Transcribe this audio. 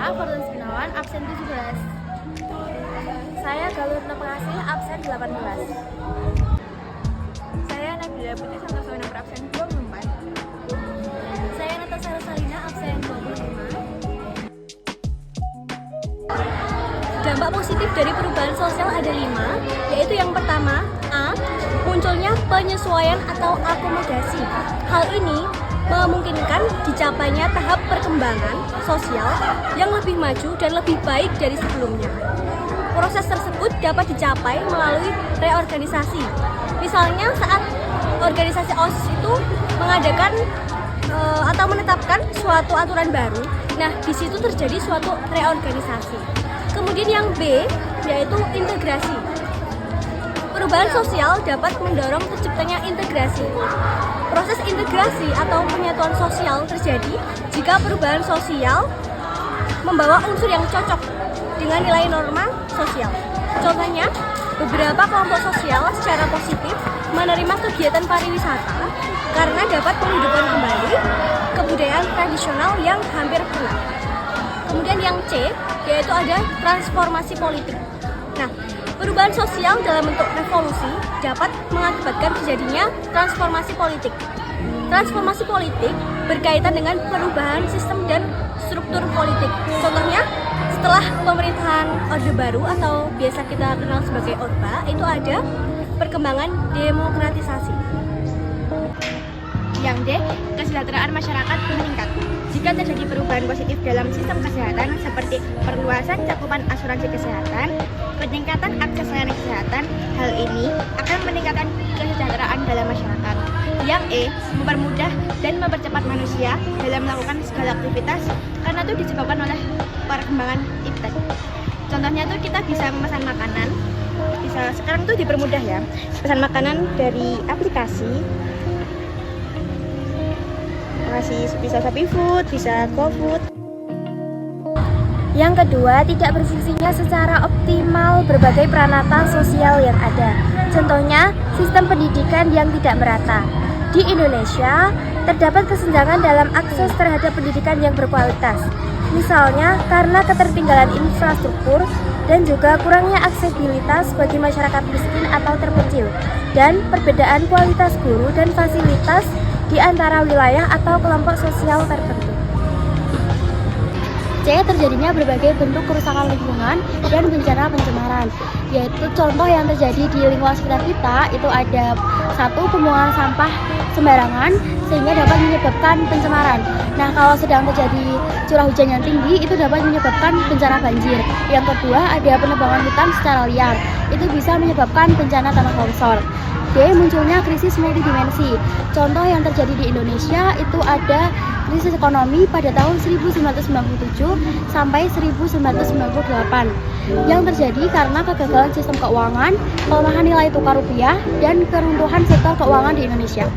Saya Fortun Gunawan, absen 17. Saya Galur Pengasih, absen 18. Saya Nabila Putri Santoso, nomor absen 24. Saya Natasha Rosalina, absen 25. Dampak positif dari perubahan sosial ada 5, yaitu yang pertama, A. Munculnya penyesuaian atau akomodasi. Hal ini memungkinkan dicapainya tahap perkembangan sosial yang lebih maju dan lebih baik dari sebelumnya. Proses tersebut dapat dicapai melalui reorganisasi. Misalnya saat organisasi OSIS itu mengadakan atau menetapkan suatu aturan baru, nah di situ terjadi suatu reorganisasi. Kemudian yang B, yaitu integrasi. Perubahan sosial dapat mendorong terciptanya integrasi. Proses integrasi atau penyatuan sosial terjadi jika perubahan sosial membawa unsur yang cocok dengan nilai norma sosial. Contohnya, beberapa kelompok sosial secara positif menerima kegiatan pariwisata karena dapat menghidupkan kembali kebudayaan tradisional yang hampir punah. Kemudian yang C, yaitu ada transformasi politik. Nah, perubahan sosial dalam bentuk revolusi dapat mengakibatkan terjadinya transformasi politik. Transformasi politik berkaitan dengan perubahan sistem dan struktur politik. Contohnya, setelah pemerintahan Orde Baru atau biasa kita kenal sebagai Orba, itu ada perkembangan demokratisasi. Yang D, kesejahteraan masyarakat meningkat. Jika terjadi perubahan positif dalam sistem kesehatan seperti perluasan cakupan asuransi kesehatan, peningkatan akses layanan kesehatan, hal ini akan meningkatkan kesejahteraan dalam masyarakat. Yang E, mempermudah dan mempercepat manusia dalam melakukan segala aktivitas karena itu disebabkan oleh perkembangan iptek. Contohnya tuh kita bisa memesan makanan, sekarang tuh dipermudah ya, pesan makanan dari aplikasi. Bisa ShopeeFood, bisa GoFood. Yang kedua, tidak berfungsinya secara optimal berbagai peranata sosial yang ada. Contohnya, sistem pendidikan yang tidak merata. Di Indonesia, terdapat kesenjangan dalam akses terhadap pendidikan yang berkualitas. Misalnya, karena ketertinggalan infrastruktur dan juga kurangnya aksesibilitas bagi masyarakat miskin atau terpencil, dan perbedaan kualitas guru dan fasilitas di antara wilayah atau kelompok sosial tertentu. C. Terjadinya berbagai bentuk kerusakan lingkungan dan bencana pencemaran, yaitu contoh yang terjadi di lingkungan sekitar kita itu ada 1. Pembuangan sampah sembarangan sehingga dapat menyebabkan pencemaran. Nah, kalau sedang terjadi curah hujan yang tinggi itu dapat menyebabkan bencana banjir. Yang kedua, ada penebangan hutan secara liar, itu bisa menyebabkan bencana tanah longsor. D. Munculnya krisis multidimensi. Contoh yang terjadi di Indonesia itu ada krisis ekonomi pada tahun 1997 sampai 1998 yang terjadi karena kegagalan sistem keuangan, pelemahan nilai tukar rupiah, dan keruntuhan sektor keuangan di Indonesia.